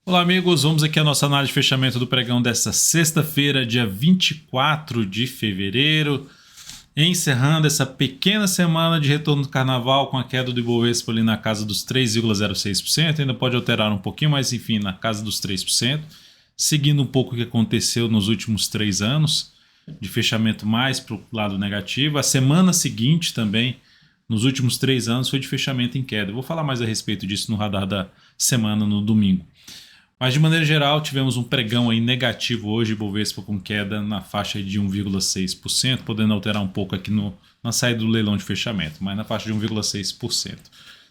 Olá, amigos. Vamos aqui à nossa análise de fechamento do pregão desta sexta-feira, dia 24 de fevereiro. Encerrando essa pequena semana de retorno do carnaval com a queda do Ibovespa ali na casa dos 3,06%. Ainda pode alterar um pouquinho, mas enfim, na casa dos 3%. Seguindo um pouco o que aconteceu nos últimos 3 anos, de fechamento mais para o lado negativo. A semana seguinte também, nos últimos 3 anos, foi de fechamento em queda. Eu vou falar mais a respeito disso no radar da semana no domingo. Mas de maneira geral, tivemos um pregão aí negativo hoje, Ibovespa com queda na faixa de 1,6%, podendo alterar um pouco aqui na saída do leilão de fechamento, mas na faixa de 1,6%.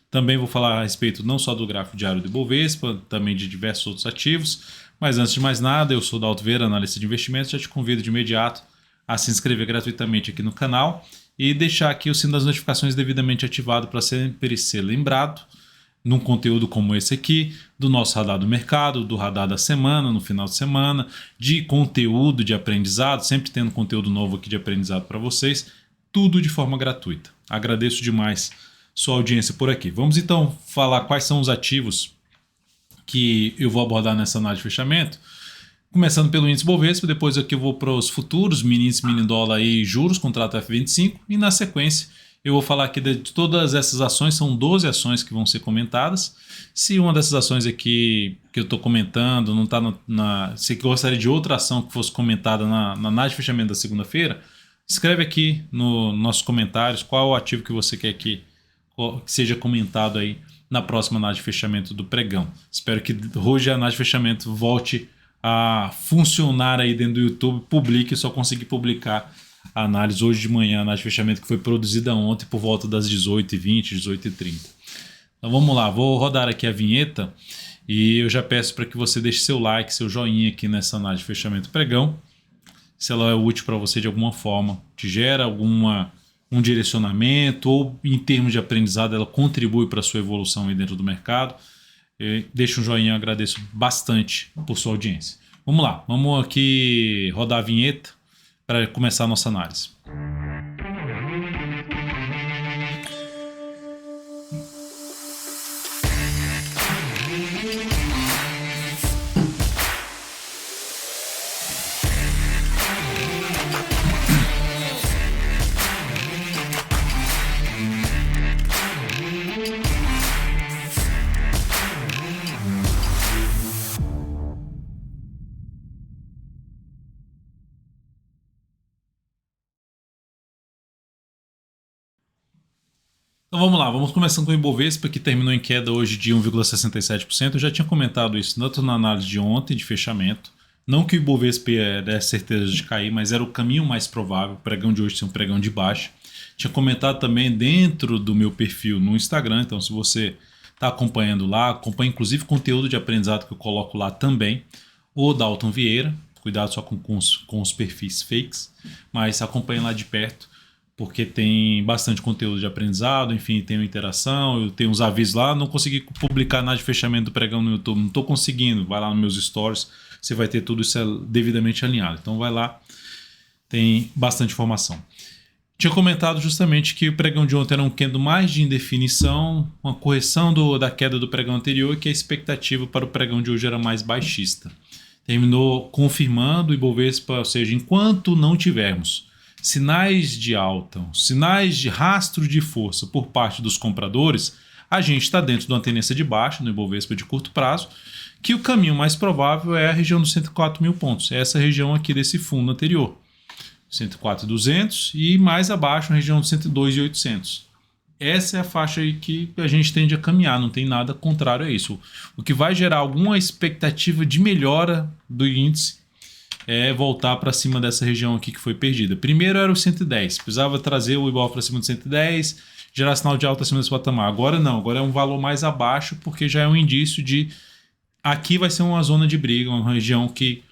Também vou falar a respeito não só do gráfico diário do Ibovespa, também de diversos outros ativos. Mas antes de mais nada, eu sou Dalto Vieira, analista de investimentos, já te convido de imediato a se inscrever gratuitamente aqui no canal e deixar aqui o sino das notificações devidamente ativado para sempre ser lembrado num conteúdo como esse aqui, do nosso radar do mercado, do radar da semana, no final de semana, de conteúdo de aprendizado, sempre tendo conteúdo novo aqui de aprendizado para vocês, tudo de forma gratuita. Agradeço demais sua audiência por aqui. Vamos então falar quais são os ativos que eu vou abordar nessa análise de fechamento. Começando pelo índice Bovespa, depois aqui eu vou para os futuros, mini índice, mini dólar e juros, contrato F25, e na sequência eu vou falar aqui de todas essas ações, são 12 ações que vão ser comentadas. Se uma dessas ações aqui que eu estou comentando não está se gostaria de outra ação que fosse comentada na análise de fechamento da segunda-feira, escreve aqui nos nossos comentários qual o ativo que você quer que seja comentado aí na próxima análise de fechamento do pregão. Espero que hoje a análise de fechamento volte a funcionar aí dentro do YouTube, publique, eu só consegui publicar a análise hoje de manhã, a análise de fechamento que foi produzida ontem por volta das 18h20, 18h30. Então vamos lá, vou rodar aqui a vinheta e eu já peço para que você deixe seu like, seu joinha aqui nessa análise de fechamento do pregão. Se ela é útil para você de alguma forma, te gera um direcionamento ou em termos de aprendizado ela contribui para a sua evolução aí dentro do mercado. Deixa um joinha, eu agradeço bastante por sua audiência. Vamos lá, vamos aqui rodar a vinheta para começar a nossa análise. Então vamos lá, vamos começando com o Ibovespa, que terminou em queda hoje de 1,67%. Eu já tinha comentado isso tanto na análise de ontem, de fechamento. Não que o Ibovespa desse certeza de cair, mas era o caminho mais provável, o pregão de hoje ser um pregão de baixa. Tinha comentado também dentro do meu perfil no Instagram, então se você está acompanhando lá, acompanha inclusive conteúdo de aprendizado que eu coloco lá também, o Dalton Vieira, cuidado só com os perfis fakes, mas acompanha lá de perto, porque tem bastante conteúdo de aprendizado, enfim, tem uma interação, eu tenho uns avisos lá, não consegui publicar nada de fechamento do pregão no YouTube, não estou conseguindo, vai lá nos meus stories, você vai ter tudo isso devidamente alinhado, então vai lá, tem bastante informação. Tinha comentado justamente que o pregão de ontem era um candle mais de indefinição, uma correção da queda do pregão anterior e que a expectativa para o pregão de hoje era mais baixista. Terminou confirmando o Ibovespa, ou seja, enquanto não tivermos sinais de alta, sinais de rastro de força por parte dos compradores, a gente está dentro de uma tendência de baixa no Ibovespa de curto prazo, que o caminho mais provável é a região dos 104 mil pontos, é essa região aqui desse fundo anterior, 104.200 e mais abaixo a região dos 102.800. Essa é a faixa aí que a gente tende a caminhar, não tem nada contrário a isso. O que vai gerar alguma expectativa de melhora do índice é voltar para cima dessa região aqui que foi perdida. Primeiro era o 110, precisava trazer o Ibovespa para cima do 110, gerar sinal de alta acima desse patamar. Agora não, agora é um valor mais abaixo, porque já é um indício de aqui vai ser uma zona de briga, uma região que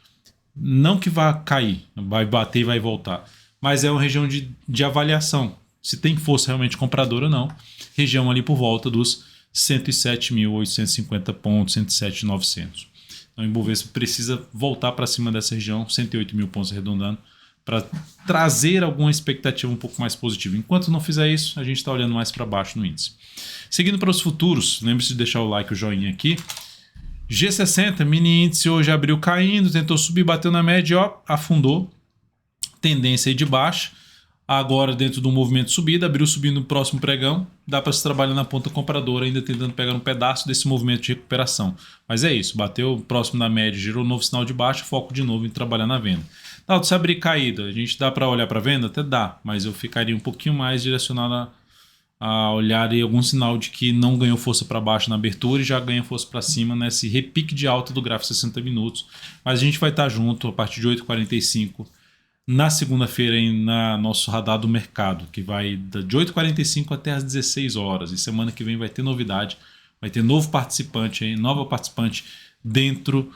não que vai cair, vai bater e vai voltar, mas é uma região de avaliação, se tem força realmente compradora ou não, região ali por volta dos 107.850 pontos, 107.900. Então o Ibovespa precisa voltar para cima dessa região, 108 mil pontos arredondando, para trazer alguma expectativa um pouco mais positiva. Enquanto não fizer isso, a gente está olhando mais para baixo no índice. Seguindo para os futuros, lembre-se de deixar o like e o joinha aqui. G60, mini índice hoje abriu caindo, tentou subir, bateu na média, ó, afundou. Tendência aí de baixa. Agora dentro do movimento de subida, abriu subindo no próximo pregão. Dá para se trabalhar na ponta compradora, ainda tentando pegar um pedaço desse movimento de recuperação. Mas é isso, bateu próximo da média, gerou um novo sinal de baixa, foco de novo em trabalhar na venda. Não, se abrir caída, a gente dá para olhar para venda? Até dá, mas eu ficaria um pouquinho mais direcionado a olhar aí algum sinal de que não ganhou força para baixo na abertura e já ganha força para cima nesse repique de alta do gráfico 60 minutos. Mas a gente vai estar junto a partir de 8h45 na segunda-feira na nosso radar do mercado, que vai de 8h45 até as 16 horas. E semana que vem vai ter novidade, vai ter novo participante aí, nova participante dentro,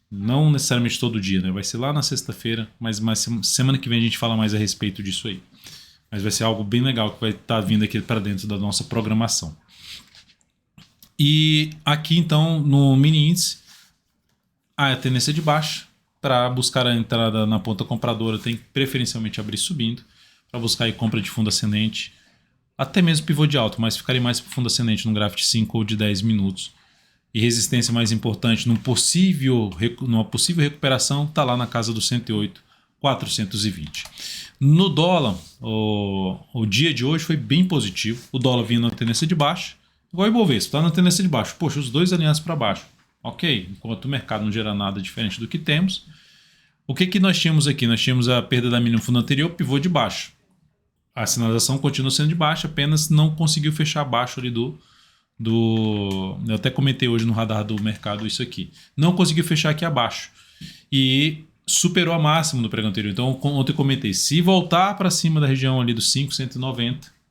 não necessariamente todo dia, né? Vai ser lá na sexta-feira, mas semana que vem a gente fala mais a respeito disso aí. Mas vai ser algo bem legal que vai estar vindo aqui para dentro da nossa programação. E aqui então no mini índice, a tendência de baixa. Para buscar a entrada na ponta compradora, tem que preferencialmente abrir subindo. Para buscar aí compra de fundo ascendente, até mesmo pivô de alto, mas ficaria mais para fundo ascendente num gráfico de 5 ou de 10 minutos. E resistência mais importante, numa possível recuperação, está lá na casa dos 108,420. No dólar, o dia de hoje foi bem positivo. O dólar vinha na tendência de baixa, igual o Ibovespa, está na tendência de baixo. Poxa, os dois alinhados para baixo. Ok, enquanto o mercado não gera nada diferente do que temos. O que nós tínhamos aqui? Nós tínhamos a perda da mínima fundo anterior, pivô de baixo. A sinalização continua sendo de baixa, apenas não conseguiu fechar abaixo ali do... Eu até comentei hoje no radar do mercado isso aqui. Não conseguiu fechar aqui abaixo. E superou a máxima do pregão anterior. Então ontem eu comentei, se voltar para cima da região ali dos 5,190,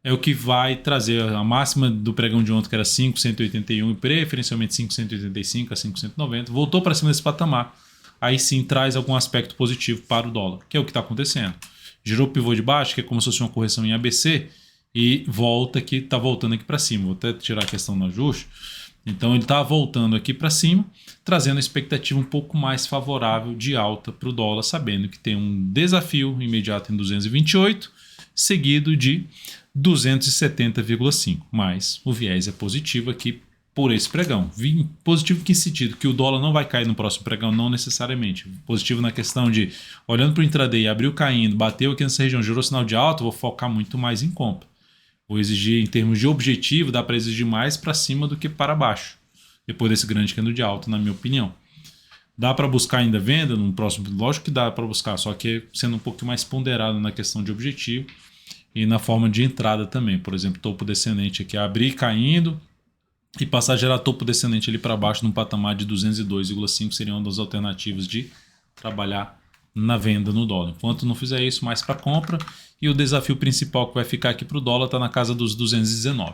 é o que vai trazer a máxima do pregão de ontem, que era 5,181 e preferencialmente 5,185 a 5,190. Voltou para cima desse patamar. Aí sim traz algum aspecto positivo para o dólar, que é o que está acontecendo. Girou o pivô de baixo, que é como se fosse uma correção em ABC, e está voltando aqui para cima. Vou até tirar a questão do ajuste. Então ele está voltando aqui para cima, trazendo a expectativa um pouco mais favorável de alta para o dólar, sabendo que tem um desafio imediato em 228, seguido de 270,5, mas o viés é positivo aqui por esse pregão. Positivo em que sentido? Que o dólar não vai cair no próximo pregão, não necessariamente. Positivo na questão de, olhando para o intraday, abriu caindo, bateu aqui nessa região, gerou sinal de alta, vou focar muito mais em compra. Vou exigir, em termos de objetivo, dá para exigir mais para cima do que para baixo, depois desse grande candle de alta, na minha opinião. Dá para buscar ainda venda no próximo? Lógico que dá para buscar, só que sendo um pouco mais ponderado na questão de objetivo e na forma de entrada também. Por exemplo, topo descendente aqui, abrir caindo e passar a gerar topo descendente ali para baixo num patamar de 202,5 seria uma das alternativas de trabalhar na venda no dólar. Enquanto não fizer isso, mais para compra. E o desafio principal que vai ficar aqui para o dólar está na casa dos 219.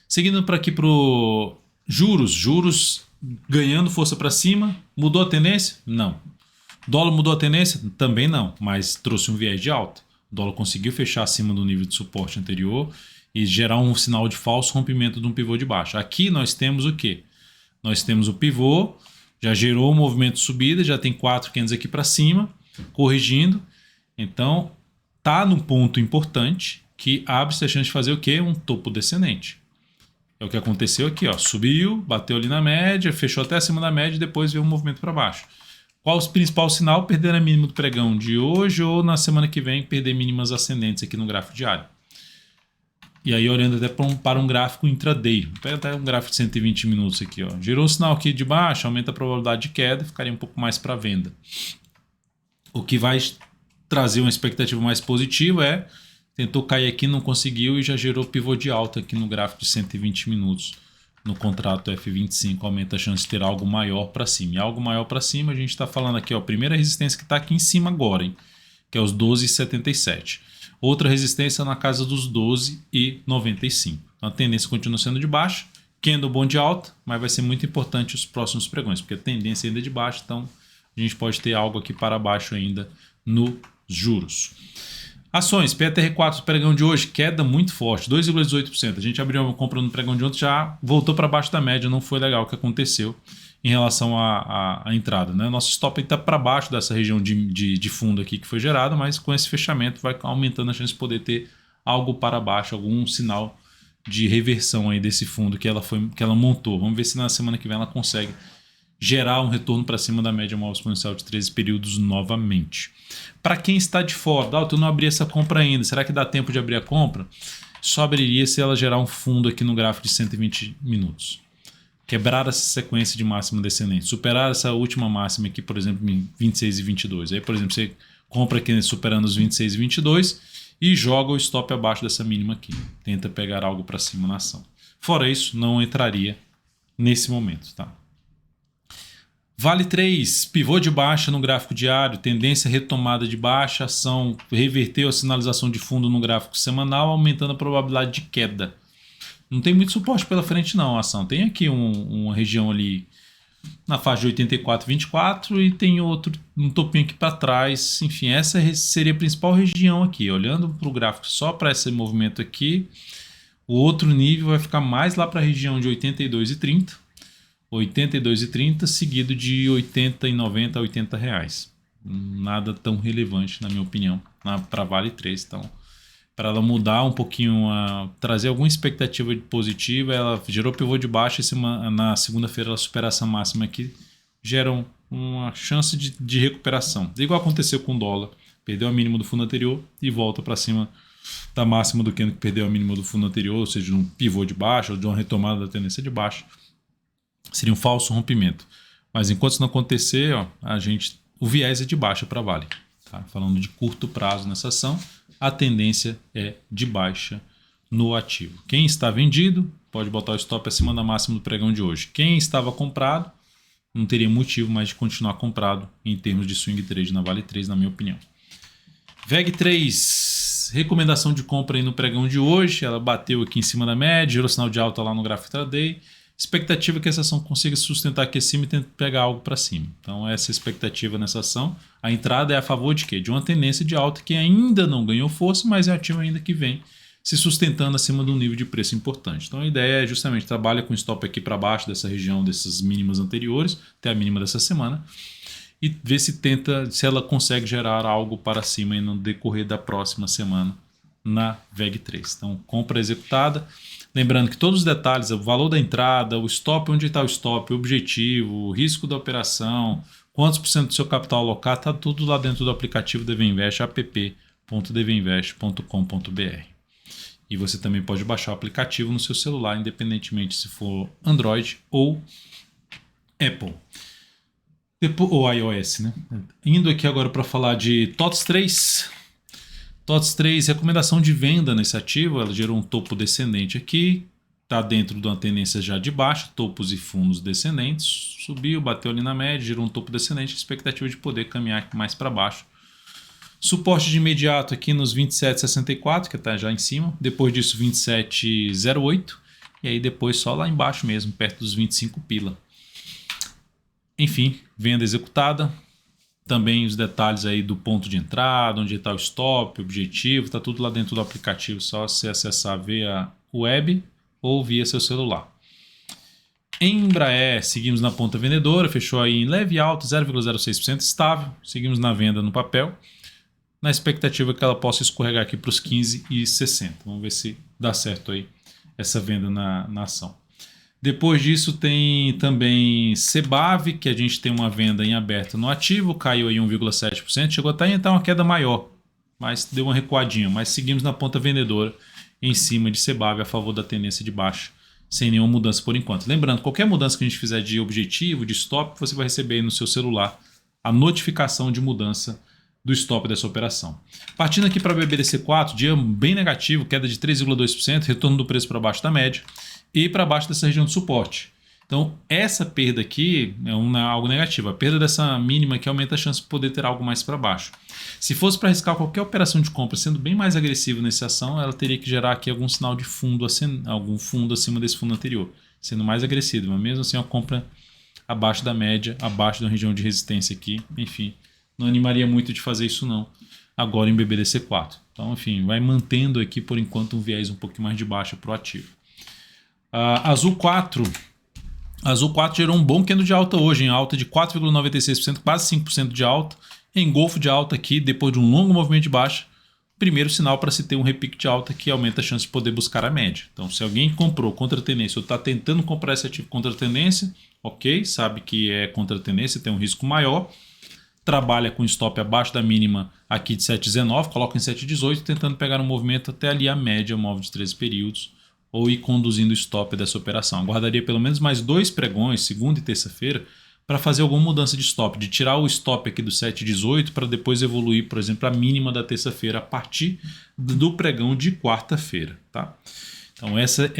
Seguindo para aqui para o juros ganhando força para cima. Mudou a tendência? Não. Dólar mudou a tendência? Também não, mas trouxe um viés de alta. O dólar conseguiu fechar acima do nível de suporte anterior e gerar um sinal de falso rompimento de um pivô de baixa. Aqui nós temos o quê? Nós temos o pivô, já gerou um movimento de subida, já tem 4 candles aqui para cima, corrigindo. Então, está num ponto importante que abre-se a chance de fazer o quê? Um topo descendente. É o que aconteceu aqui, ó. Subiu, bateu ali na média, fechou até acima da média e depois veio um movimento para baixo. Qual o principal sinal? Perder a mínima do pregão de hoje ou na semana que vem perder mínimas ascendentes aqui no gráfico diário. E aí olhando até para um gráfico intraday, até um gráfico de 120 minutos aqui, ó. Girou o sinal aqui de baixo, aumenta a probabilidade de queda, ficaria um pouco mais para venda. O que vai trazer uma expectativa mais positiva é, tentou cair aqui, não conseguiu e já gerou pivô de alta aqui no gráfico de 120 minutos. No contrato F25 aumenta a chance de ter algo maior para cima. E algo maior para cima, a gente está falando aqui, ó, a primeira resistência que está aqui em cima agora, hein, que é os 12,77. Outra resistência na casa dos 12,95. Então a tendência continua sendo de baixa, candle bom de alta, mas vai ser muito importante os próximos pregões, porque a tendência ainda é de baixa, então a gente pode ter algo aqui para baixo ainda nos juros. Ações, PTR4 pregão de hoje, queda muito forte, 2,18%. A gente abriu uma compra no pregão de ontem, já voltou para baixo da média, não foi legal o que aconteceu em relação à entrada, né? Nosso stop está para baixo dessa região de fundo aqui que foi gerado, mas com esse fechamento vai aumentando a chance de poder ter algo para baixo, algum sinal de reversão aí desse fundo que ela montou. Vamos ver se na semana que vem ela consegue gerar um retorno para cima da média móvel exponencial de 13 períodos novamente. Para quem está de fora, eu não abri essa compra ainda, será que dá tempo de abrir a compra? Só abriria se ela gerar um fundo aqui no gráfico de 120 minutos. Quebrar essa sequência de máxima descendente, superar essa última máxima aqui, por exemplo, em 26 e 22. Aí, por exemplo, você compra aqui superando os 26 e 22 e joga o stop abaixo dessa mínima aqui. Tenta pegar algo para cima na ação. Fora isso, não entraria nesse momento, tá? Vale 3, pivô de baixa no gráfico diário, tendência retomada de baixa, ação reverteu a sinalização de fundo no gráfico semanal, aumentando a probabilidade de queda. Não tem muito suporte pela frente não a ação. Tem aqui uma região ali na faixa de 84,24 e tem outro, um topinho aqui para trás. Enfim, essa seria a principal região aqui. Olhando para o gráfico só para esse movimento aqui, o outro nível vai ficar mais lá para a região de 82,30. 82,30 seguido de 80,90 a 80 reais. Nada tão relevante na minha opinião para Vale 3. Então, para ela mudar um pouquinho, trazer alguma expectativa positiva, ela gerou pivô de baixa e na segunda-feira ela superar essa máxima aqui, gera uma chance de recuperação. Igual aconteceu com o dólar, perdeu a mínima do fundo anterior e volta para cima da máxima do que perdeu a mínima do fundo anterior, ou seja, um pivô de baixa ou de uma retomada da tendência de baixa. Seria um falso rompimento. Mas enquanto isso não acontecer, o viés é de baixa para Vale. Tá? Falando de curto prazo nessa ação, a tendência é de baixa no ativo. Quem está vendido pode botar o stop acima da máxima do pregão de hoje. Quem estava comprado não teria motivo mais de continuar comprado em termos de swing trade na Vale 3, na minha opinião. VEG 3, recomendação de compra aí no pregão de hoje. Ela bateu aqui em cima da média, gerou sinal de alta lá no gráfico intraday. Expectativa é que essa ação consiga sustentar aqui acima e tentar pegar algo para cima. Então essa é a expectativa nessa ação. A entrada é a favor de quê? De uma tendência de alta que ainda não ganhou força, mas é ativo ainda que vem se sustentando acima de um nível de preço importante. Então a ideia é justamente trabalha com stop aqui para baixo dessa região, dessas mínimas anteriores, até a mínima dessa semana, e ver se ela consegue gerar algo para cima no decorrer da próxima semana na VEG 3. Então compra executada. Lembrando que todos os detalhes, o valor da entrada, o stop, onde está o stop, o objetivo, o risco da operação, quantos por cento do seu capital alocar, está tudo lá dentro do aplicativo DVInvest, app.dvinvest.com.br. E você também pode baixar o aplicativo no seu celular, independentemente se for Android ou Apple. Ou iOS, né? Indo aqui agora para falar de TOTS 3. TOTS 3, recomendação de venda nesse ativo, ela gerou um topo descendente aqui, está dentro de uma tendência já de baixa, topos e fundos descendentes, subiu, bateu ali na média, gerou um topo descendente, expectativa de poder caminhar mais para baixo. Suporte de imediato aqui nos 27,64, que está já em cima, depois disso 27,08 e aí depois só lá embaixo mesmo, perto dos 25 pila. Enfim, venda executada. Também os detalhes aí do ponto de entrada, onde está o stop, o objetivo, está tudo lá dentro do aplicativo, só se acessar via web ou via seu celular. Em Embraer, seguimos na ponta vendedora, fechou aí em leve alta, 0,06% estável, seguimos na venda no papel, na expectativa que ela possa escorregar aqui para os 15,60. Vamos ver se dá certo aí essa venda na ação. Depois disso tem também Cebav, que a gente tem uma venda em aberto no ativo, caiu aí 1,7%, chegou até a entrar uma queda maior, mas deu uma recuadinha, mas seguimos na ponta vendedora em cima de Cebav a favor da tendência de baixa, sem nenhuma mudança por enquanto. Lembrando, qualquer mudança que a gente fizer de objetivo, de stop, você vai receber aí no seu celular a notificação de mudança do stop dessa operação. Partindo aqui para BBDC4, dia bem negativo, queda de 3,2%, retorno do preço para baixo da média e para baixo dessa região de suporte. Então, essa perda aqui é algo negativo. A perda dessa mínima aqui aumenta a chance de poder ter algo mais para baixo. Se fosse para arriscar qualquer operação de compra sendo bem mais agressiva nessa ação, ela teria que gerar aqui algum sinal de fundo, algum fundo acima desse fundo anterior, sendo mais agressivo. Mas mesmo assim, uma compra abaixo da média, abaixo da região de resistência aqui, enfim, não animaria muito de fazer isso não, agora em BBDC4. Então, enfim, vai mantendo aqui por enquanto um viés um pouquinho mais de baixa para o ativo. Azul 4 gerou um bom candle de alta hoje, em alta de 4,96%, quase 5% de alta, engolfo de alta aqui, depois de um longo movimento de baixa, primeiro sinal para se ter um repique de alta que aumenta a chance de poder buscar a média. Então, se alguém comprou contra a tendência ou está tentando comprar esse ativo contra a tendência, ok, sabe que é contra a tendência, tem um risco maior, trabalha com stop abaixo da mínima aqui de 7,19, coloca em 7,18, tentando pegar um movimento até ali a média móvel de 13 períodos, ou ir conduzindo o stop dessa operação. Aguardaria pelo menos mais 2 pregões, segunda e terça-feira, para fazer alguma mudança de stop, de tirar o stop aqui do 7,18 para depois evoluir, por exemplo, a mínima da terça-feira a partir do pregão de quarta-feira. Tá? Então essa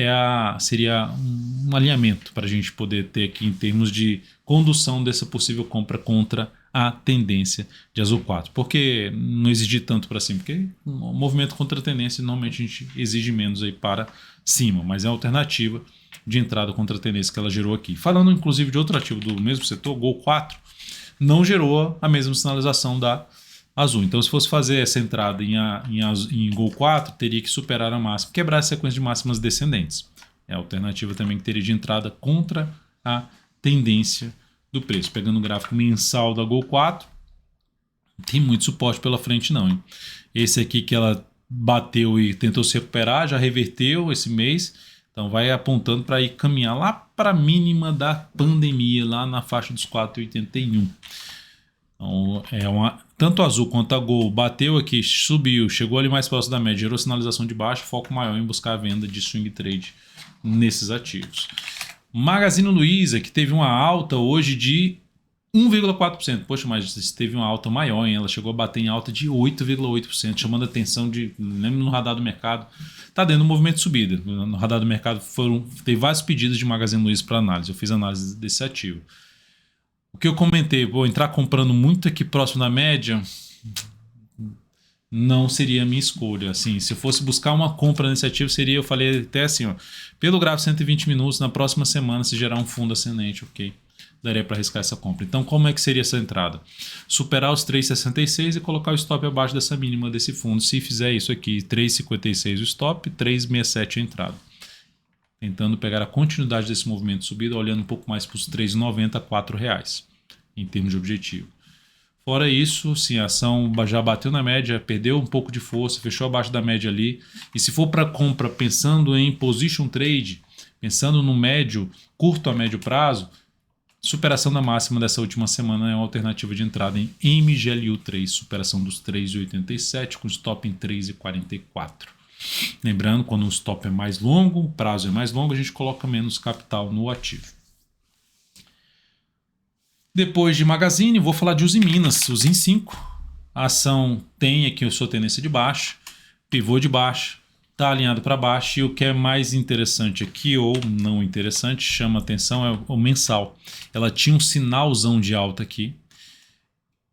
seria um alinhamento para a gente poder ter aqui em termos de condução dessa possível compra contra a tendência de Azul 4. Por que não exigir tanto para cima? Porque o movimento contra a tendência normalmente a gente exige menos aí para cima, mas é uma alternativa de entrada contra a tendência que ela gerou aqui. Falando inclusive de outro ativo do mesmo setor, Gol 4, não gerou a mesma sinalização da Azul. Então se fosse fazer essa entrada em Gol 4, teria que superar a máxima, quebrar a sequência de máximas descendentes. É a alternativa também que teria de entrada contra a tendência do preço. Pegando o gráfico mensal da Gol 4, tem muito suporte pela frente não. Hein? Esse aqui que ela bateu e tentou se recuperar, já reverteu esse mês, então vai apontando para ir caminhar lá para a mínima da pandemia, lá na faixa dos 4,81. Então, tanto a Azul quanto a Gol bateu aqui, subiu, chegou ali mais próximo da média, gerou sinalização de baixo, foco maior em buscar a venda de swing trade nesses ativos. Magazine Luiza, que teve uma alta hoje de 1,4%. Poxa, mas teve uma alta maior, hein? Ela chegou a bater em alta de 8,8%, chamando a atenção de, lembro no radar do mercado, está dando um movimento de subida. No radar do mercado teve vários pedidos de Magazine Luiza para análise. Eu fiz análise desse ativo. O que eu comentei, vou entrar comprando muito aqui próximo da média, não seria a minha escolha. Assim, se eu fosse buscar uma compra nesse ativo, seria, eu falei até assim, ó, pelo gráfico 120 minutos, na próxima semana, se gerar um fundo ascendente, ok? Daria para arriscar essa compra. Então, como é que seria essa entrada? Superar os 3,66 e colocar o stop abaixo dessa mínima desse fundo. Se fizer isso aqui, 3,56 o stop, 3,67 a entrada. Tentando pegar a continuidade desse movimento de subida, olhando um pouco mais para os 3,90 a R$ 4,00 em termos de objetivo. Fora isso, sim, a ação já bateu na média, perdeu um pouco de força, fechou abaixo da média ali. E se for para compra pensando em position trade, pensando no médio, curto a médio prazo, superação da máxima dessa última semana é uma alternativa de entrada em MGLU3, superação dos 3,87 com stop em 3,44. Lembrando, quando o stop é mais longo, o prazo é mais longo, a gente coloca menos capital no ativo. Depois de Magazine, vou falar de Usiminas, Usim 5. A ação tem aqui a sua tendência de baixa, pivô de baixa, está alinhado para baixo, e o que é mais interessante aqui, ou não interessante, chama atenção, é o mensal. Ela tinha um sinalzão de alta aqui,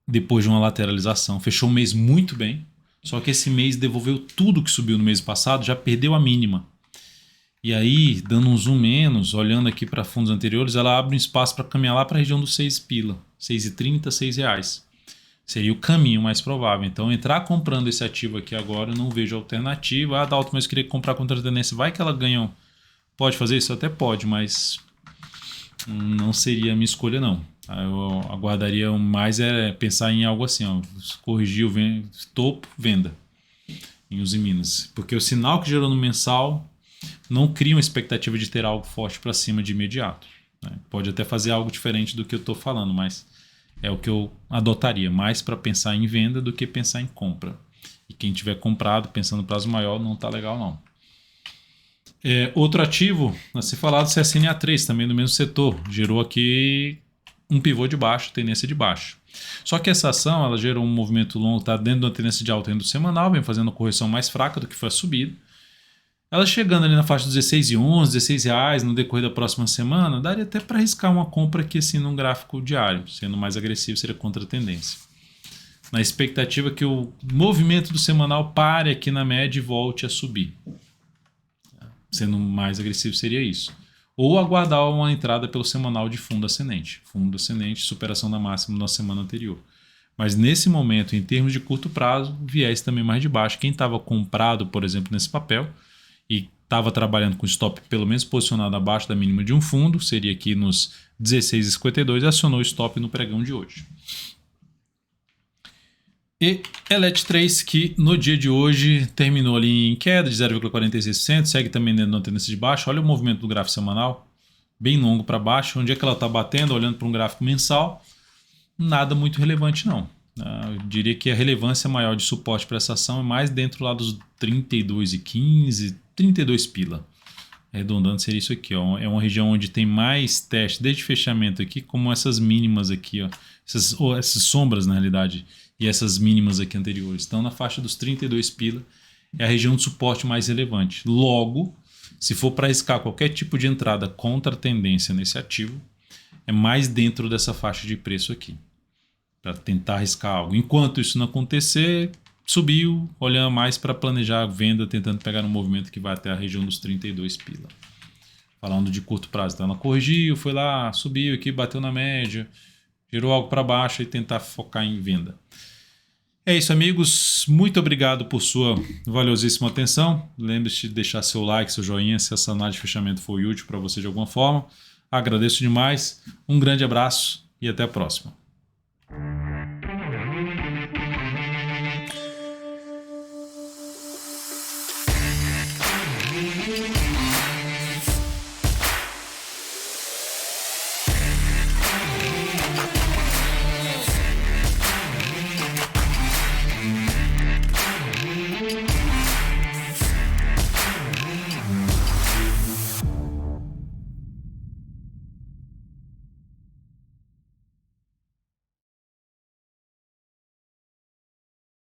depois de uma lateralização, fechou o mês muito bem, só que esse mês devolveu tudo que subiu no mês passado, já perdeu a mínima. E aí, dando um zoom menos, olhando aqui para fundos anteriores, ela abre um espaço para caminhar lá para a região dos 6 pila, 6,30, R$6. Seria o caminho mais provável. Então, entrar comprando esse ativo aqui agora, eu não vejo alternativa. Ah, Dalton, mas eu queria comprar contra a tendência. Vai que ela ganha. Pode fazer isso? Até pode, mas não seria a minha escolha, não. Eu aguardaria mais pensar em algo assim, ó, corrigir o topo, venda em Usiminas. Porque o sinal que gerou no mensal não cria uma expectativa de ter algo forte para cima de imediato. Né? Pode até fazer algo diferente do que eu estou falando, mas é o que eu adotaria, mais para pensar em venda do que pensar em compra. E quem tiver comprado, pensando no prazo maior, não está legal não. Outro ativo a ser falado, CSNA3, também do mesmo setor, gerou aqui um pivô de baixo, tendência de baixo. Só que essa ação ela gerou um movimento longo, está dentro de uma tendência de alta do semanal, vem fazendo uma correção mais fraca do que foi a subida. Ela chegando ali na faixa dos 16,11, R$16 no decorrer da próxima semana, daria até para arriscar uma compra aqui assim num gráfico diário, sendo mais agressivo seria contra a tendência. Na expectativa que o movimento do semanal pare aqui na média e volte a subir. Sendo mais agressivo seria isso. Ou aguardar uma entrada pelo semanal de fundo ascendente. Fundo ascendente, superação da máxima na semana anterior. Mas nesse momento, em termos de curto prazo, viés também mais de baixo. Quem estava comprado, por exemplo, nesse papel, e estava trabalhando com stop pelo menos posicionado abaixo da mínima de um fundo, seria aqui nos 16,52, acionou o stop no pregão de hoje. E Elet3, que no dia de hoje terminou ali em queda de 0,46%, segue também dentro da tendência de baixo. Olha o movimento do gráfico semanal, bem longo para baixo. Onde é que ela está batendo? Olhando para um gráfico mensal, nada muito relevante não. Eu diria que a relevância maior de suporte para essa ação é mais dentro lá dos 32,15, 32 pila. Arredondando seria isso aqui, ó. É uma região onde tem mais teste desde fechamento aqui, como essas mínimas aqui, ó. Essas sombras na realidade, e essas mínimas aqui anteriores. Então na faixa dos 32 pila é a região de suporte mais relevante. Logo, se for para arriscar qualquer tipo de entrada contra a tendência nesse ativo, é mais dentro dessa faixa de preço aqui, para tentar arriscar algo. Enquanto isso não acontecer, subiu, olhando mais para planejar a venda, tentando pegar um movimento que vai até a região dos 32 pila. Falando de curto prazo, então ela corrigiu, foi lá, subiu aqui, bateu na média, girou algo para baixo e tentar focar em venda. É isso, amigos. Muito obrigado por sua valiosíssima atenção. Lembre-se de deixar seu like, seu joinha, se essa análise de fechamento foi útil para você de alguma forma. Agradeço demais. Um grande abraço e até a próxima.